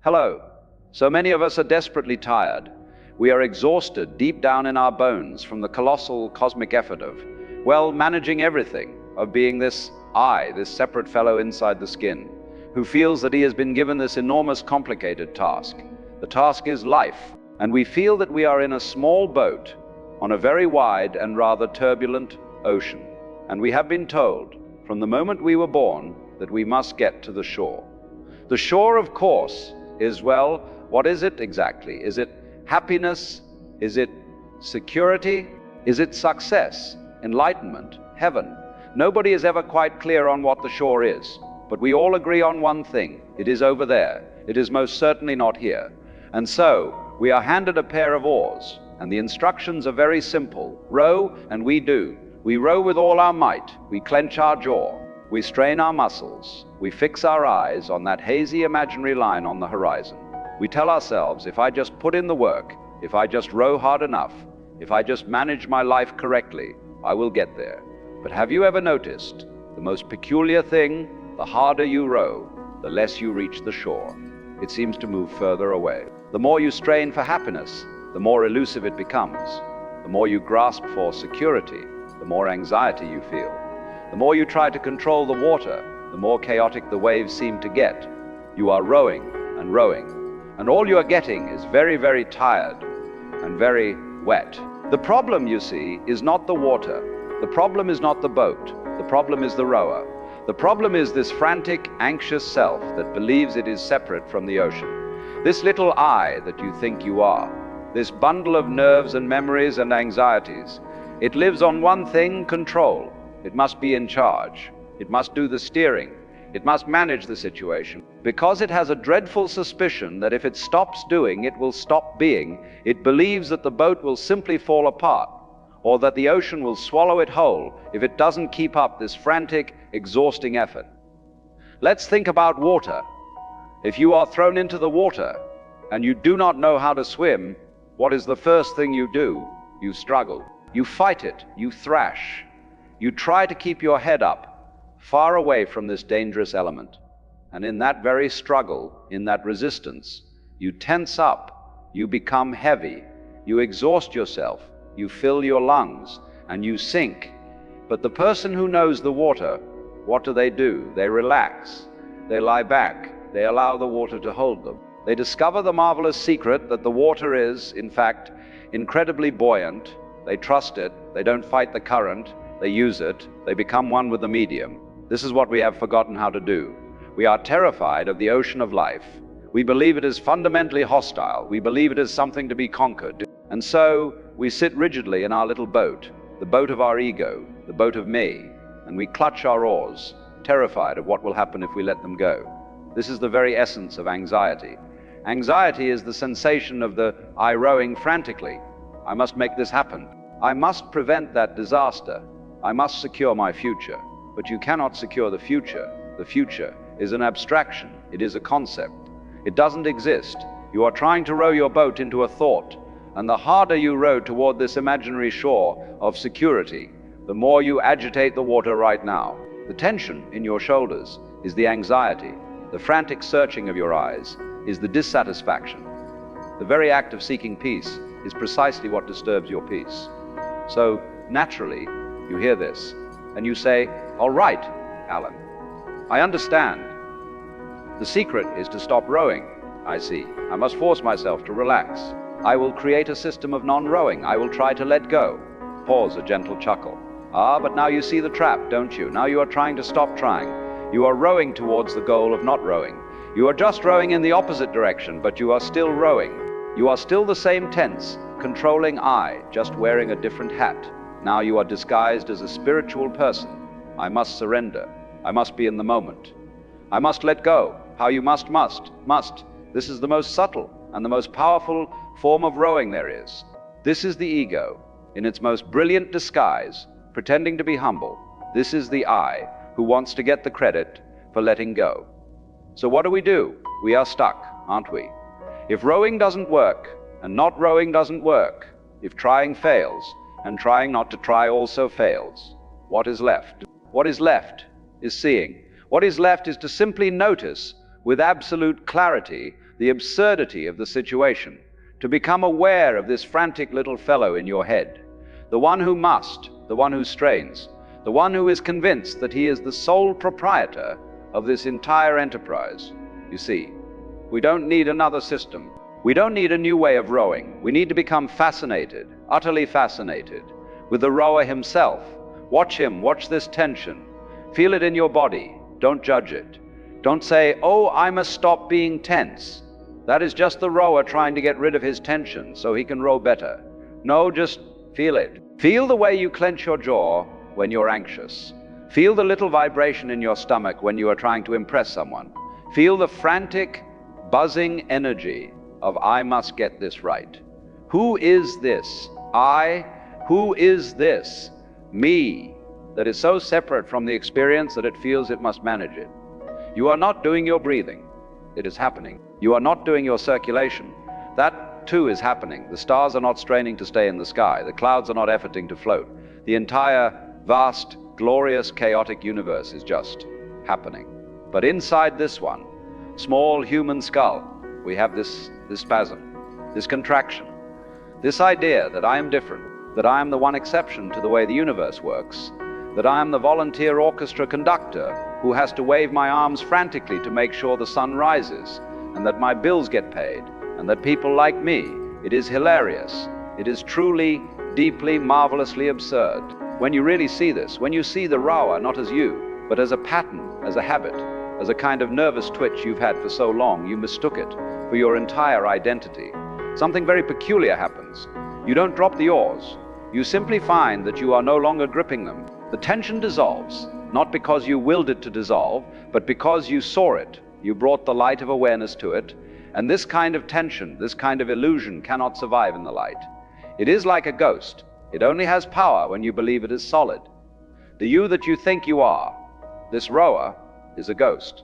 Hello. So many of us are desperately tired. We are exhausted deep down in our bones from the colossal cosmic effort of, well, managing everything, of being this I, this separate fellow inside the skin, who feels that he has been given this enormous complicated task. The task is life, and we feel that we are in a small boat on a very wide and rather turbulent ocean. And we have been told, from the moment we were born, that we must get to the shore. The shore, of course, is, well, what is it exactly? Is it happiness? Is it security? Is it success, enlightenment, heaven? Nobody is ever quite clear on what the shore is, but we all agree on one thing. It is over there. It is most certainly not here. And so, we are handed a pair of oars, and the instructions are very simple. Row, and we do. We row with all our might. We clench our jaw. We strain our muscles. We fix our eyes on that hazy imaginary line on the horizon. We tell ourselves, if I just put in the work, if I just row hard enough, if I just manage my life correctly, I will get there. But have you ever noticed the most peculiar thing? The harder you row, the less you reach the shore. It seems to move further away. The more you strain for happiness, the more elusive it becomes. The more you grasp for security, the more anxiety you feel. The more you try to control the water, the more chaotic the waves seem to get. You are rowing and rowing, and all you are getting is very, very tired and very wet. The problem, you see, is not the water. The problem is not the boat. The problem is the rower. The problem is this frantic, anxious self that believes it is separate from the ocean. This little I that you think you are. This bundle of nerves and memories and anxieties. It lives on one thing: control. It must be in charge. It must do the steering. It must manage the situation. Because it has a dreadful suspicion that if it stops doing, it will stop being, it believes that the boat will simply fall apart, or that the ocean will swallow it whole if it doesn't keep up this frantic, exhausting effort. Let's think about water. If you are thrown into the water and you do not know how to swim, what is the first thing you do? You struggle. You fight it. You thrash. You try to keep your head up, far away from this dangerous element. And in that very struggle, in that resistance, you tense up, you become heavy, you exhaust yourself, you fill your lungs, and you sink. But the person who knows the water, what do? They relax, they lie back, they allow the water to hold them. They discover the marvelous secret that the water is, in fact, incredibly buoyant. They trust it, they don't fight the current, they use it, they become one with the medium. This is what we have forgotten how to do. We are terrified of the ocean of life. We believe it is fundamentally hostile. We believe it is something to be conquered. And so we sit rigidly in our little boat, the boat of our ego, the boat of me, and we clutch our oars, terrified of what will happen if we let them go. This is the very essence of anxiety. Anxiety is the sensation of the I rowing frantically. I must make this happen. I must prevent that disaster. I must secure my future. But you cannot secure the future. The future is an abstraction. It is a concept. It doesn't exist. You are trying to row your boat into a thought. And the harder you row toward this imaginary shore of security, the more you agitate the water right now. The tension in your shoulders is the anxiety. The frantic searching of your eyes is the dissatisfaction. The very act of seeking peace is precisely what disturbs your peace. So, naturally, you hear this, and you say, "All right, Alan, I understand. The secret is to stop rowing. I see. I must force myself to relax. I will create a system of non-rowing. I will try to let go." Pause, a gentle chuckle. "Ah, but now you see the trap, don't you? Now you are trying to stop trying. You are rowing towards the goal of not rowing. You are just rowing in the opposite direction, but you are still rowing. You are still the same tense, controlling I, just wearing a different hat. Now you are disguised as a spiritual person. I must surrender. I must be in the moment. I must let go. How you must. This is the most subtle and the most powerful form of rowing there is. This is the ego, in its most brilliant disguise, pretending to be humble. This is the I, who wants to get the credit for letting go. So what do? We are stuck, aren't we? If rowing doesn't work, and not rowing doesn't work, if trying fails, and trying not to try also fails, what is left? What is left is seeing. What is left is to simply notice with absolute clarity the absurdity of the situation, to become aware of this frantic little fellow in your head, the one who must, the one who strains, the one who is convinced that he is the sole proprietor of this entire enterprise. You see, we don't need another system. We don't need a new way of rowing. We need to become fascinated, utterly fascinated, with the rower himself. Watch him, watch this tension. Feel it in your body. Don't judge it. Don't say, "Oh, I must stop being tense." That is just the rower trying to get rid of his tension so he can row better. No, just feel it. Feel the way you clench your jaw when you're anxious. Feel the little vibration in your stomach when you are trying to impress someone. Feel the frantic, buzzing energy of "I must get this right." Who is this I? Who is this me that is so separate from the experience that it feels it must manage it? You are not doing your breathing. It is happening. You are not doing your circulation. That too is happening. The stars are not straining to stay in the sky. The clouds are not efforting to float. The entire vast, glorious, chaotic universe is just happening. But inside this one, small human skull, we have this spasm, this contraction, this idea that I am different, that I am the one exception to the way the universe works, that I am the volunteer orchestra conductor who has to wave my arms frantically to make sure the sun rises, and that my bills get paid, and that people like me. It is hilarious. It is truly, deeply, marvelously absurd. When you really see this, when you see the rower not as you, but as a pattern, as a habit, as a kind of nervous twitch you've had for so long, you mistook it for your entire identity. Something very peculiar happens. You don't drop the oars. You simply find that you are no longer gripping them. The tension dissolves, not because you willed it to dissolve, but because you saw it. You brought the light of awareness to it, and this kind of tension, this kind of illusion cannot survive in the light. It is like a ghost. It only has power when you believe it is solid. The you that you think you are, this rower, is a ghost.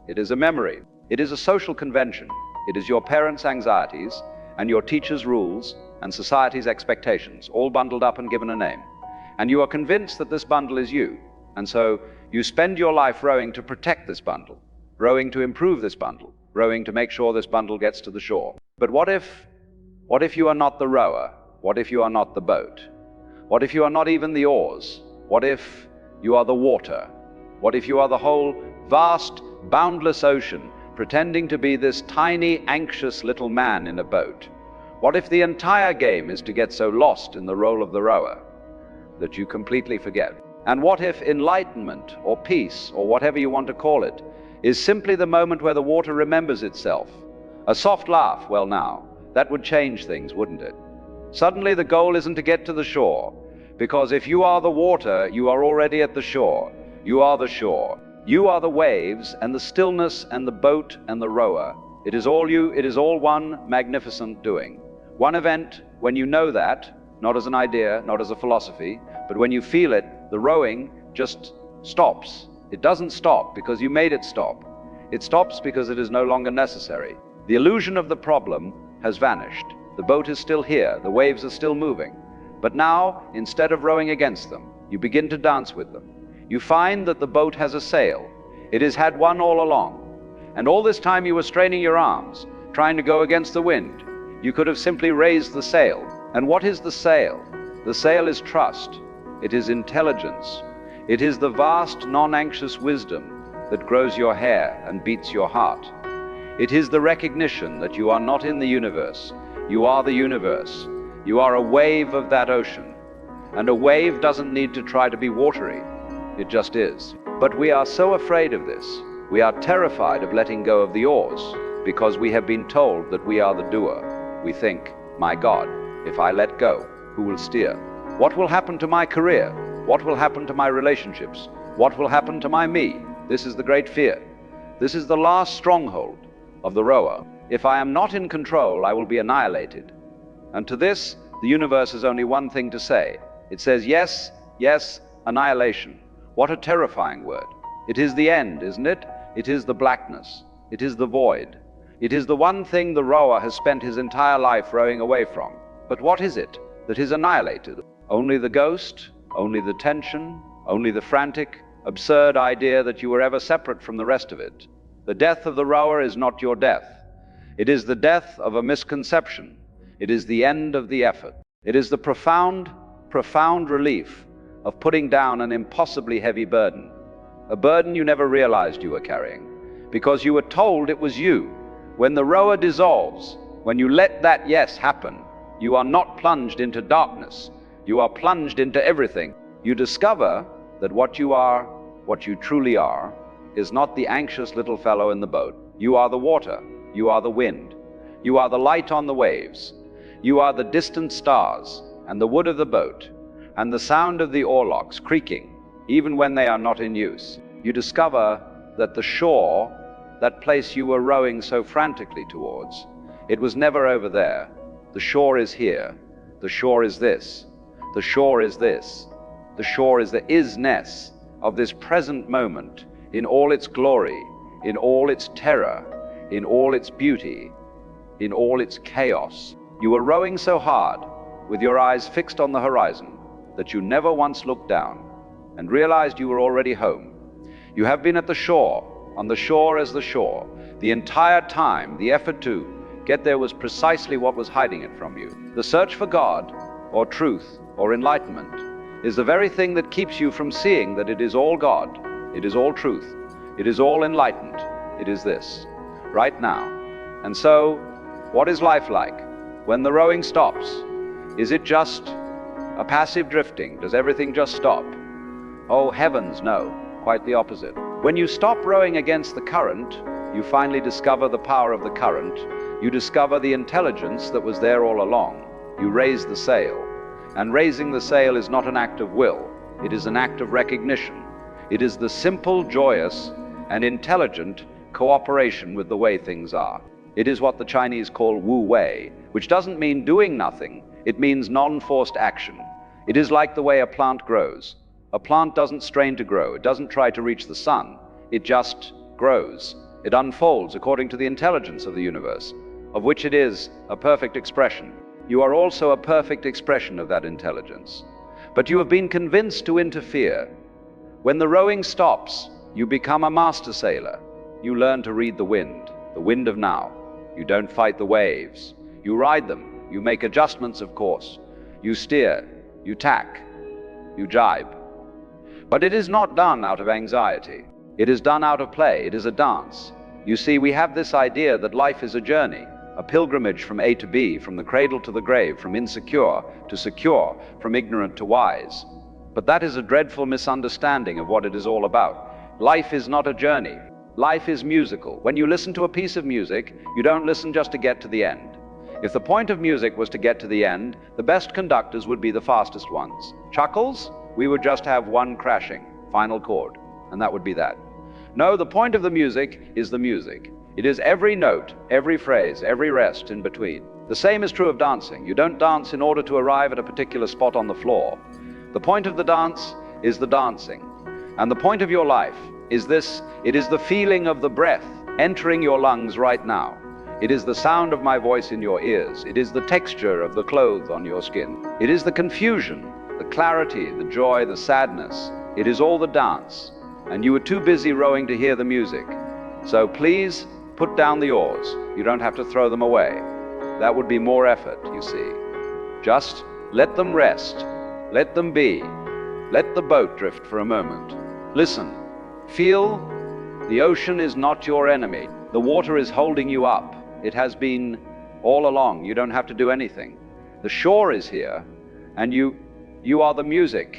It is a memory. It is a social convention. It is your parents' anxieties and your teachers' rules and society's expectations, all bundled up and given a name. And you are convinced that this bundle is you. And so you spend your life rowing to protect this bundle, rowing to improve this bundle, rowing to make sure this bundle gets to the shore. But what if you are not the rower? What if you are not the boat? What if you are not even the oars? What if you are the water? What if you are the whole vast, boundless ocean, pretending to be this tiny, anxious little man in a boat? What if the entire game is to get so lost in the role of the rower that you completely forget? And what if enlightenment or peace, or whatever you want to call it, is simply the moment where the water remembers itself? A soft laugh, well now, that would change things, wouldn't it? Suddenly the goal isn't to get to the shore, because if you are the water, you are already at the shore. You are the shore. You are the waves and the stillness and the boat and the rower. It is all you, it is all one magnificent doing. One event, when you know that, not as an idea, not as a philosophy, but when you feel it, the rowing just stops. It doesn't stop because you made it stop. It stops because it is no longer necessary. The illusion of the problem has vanished. The boat is still here, the waves are still moving. But now, instead of rowing against them, you begin to dance with them. You find that the boat has a sail. It has had one all along. And all this time you were straining your arms, trying to go against the wind. You could have simply raised the sail. And what is the sail? The sail is trust. It is intelligence. It is the vast, non-anxious wisdom that grows your hair and beats your heart. It is the recognition that you are not in the universe. You are the universe. You are a wave of that ocean. And a wave doesn't need to try to be watery. It just is. But we are so afraid of this. We are terrified of letting go of the oars because we have been told that we are the doer. We think, my God, if I let go, who will steer? What will happen to my career? What will happen to my relationships? What will happen to my me? This is the great fear. This is the last stronghold of the rower. If I am not in control, I will be annihilated. And to this, the universe has only one thing to say. It says, yes, yes, annihilation. What a terrifying word. It is the end, isn't it? It is the blackness. It is the void. It is the one thing the rower has spent his entire life rowing away from. But what is it that is annihilated? Only the ghost, only the tension, only the frantic, absurd idea that you were ever separate from the rest of it. The death of the rower is not your death. It is the death of a misconception. It is the end of the effort. It is the profound, profound relief of putting down an impossibly heavy burden, a burden you never realized you were carrying, because you were told it was you. When the rower dissolves, when you let that yes happen, you are not plunged into darkness. You are plunged into everything. You discover that what you are, what you truly are, is not the anxious little fellow in the boat. You are the water. You are the wind. You are the light on the waves. You are the distant stars and the wood of the boat and the sound of the oarlocks creaking, even when they are not in use. You discover that the shore, that place you were rowing so frantically towards, it was never over there. The shore is here. The shore is this. The shore is this. The shore is the isness of this present moment in all its glory, in all its terror, in all its beauty, in all its chaos. You were rowing so hard, with your eyes fixed on the horizon, that you never once looked down and realized you were already home. You have been at the shore, on the shore as the shore. The entire time, the effort to get there was precisely what was hiding it from you. The search for God, or truth, or enlightenment, is the very thing that keeps you from seeing that it is all God, it is all truth, it is all enlightened, it is this, right now. And so, what is life like when the rowing stops? Is it just a passive drifting? Does everything just stop? Oh heavens, no, quite the opposite. When you stop rowing against the current, you finally discover the power of the current. You discover the intelligence that was there all along. You raise the sail. And raising the sail is not an act of will. It is an act of recognition. It is the simple, joyous, and intelligent cooperation with the way things are. It is what the Chinese call wu wei, which doesn't mean doing nothing. It means non-forced action. It is like the way a plant grows. A plant doesn't strain to grow. It doesn't try to reach the sun. It just grows. It unfolds according to the intelligence of the universe, of which it is a perfect expression. You are also a perfect expression of that intelligence. But you have been convinced to interfere. When the rowing stops, you become a master sailor. You learn to read the wind of now. You don't fight the waves. You ride them. You make adjustments, of course. You steer. You tack. You jibe. But it is not done out of anxiety. It is done out of play. It is a dance. You see, we have this idea that life is a journey, a pilgrimage from A to B, from the cradle to the grave, from insecure to secure, from ignorant to wise. But that is a dreadful misunderstanding of what it is all about. Life is not a journey. Life is musical. When you listen to a piece of music, you don't listen just to get to the end. If the point of music was to get to the end, the best conductors would be the fastest ones. Chuckles, we would just have one crashing, final chord, and that would be that. No, the point of the music is the music. It is every note, every phrase, every rest in between. The same is true of dancing. You don't dance in order to arrive at a particular spot on the floor. The point of the dance is the dancing. And the point of your life is this: it is the feeling of the breath entering your lungs right now. It is the sound of my voice in your ears. It is the texture of the clothes on your skin. It is the confusion, the clarity, the joy, the sadness. It is all the dance. And you were too busy rowing to hear the music. So please, put down the oars. You don't have to throw them away. That would be more effort, you see. Just let them rest. Let them be. Let the boat drift for a moment. Listen. Feel. The ocean is not your enemy. The water is holding you up. It has been all along. You don't have to do anything. The shore is here, and you are the music.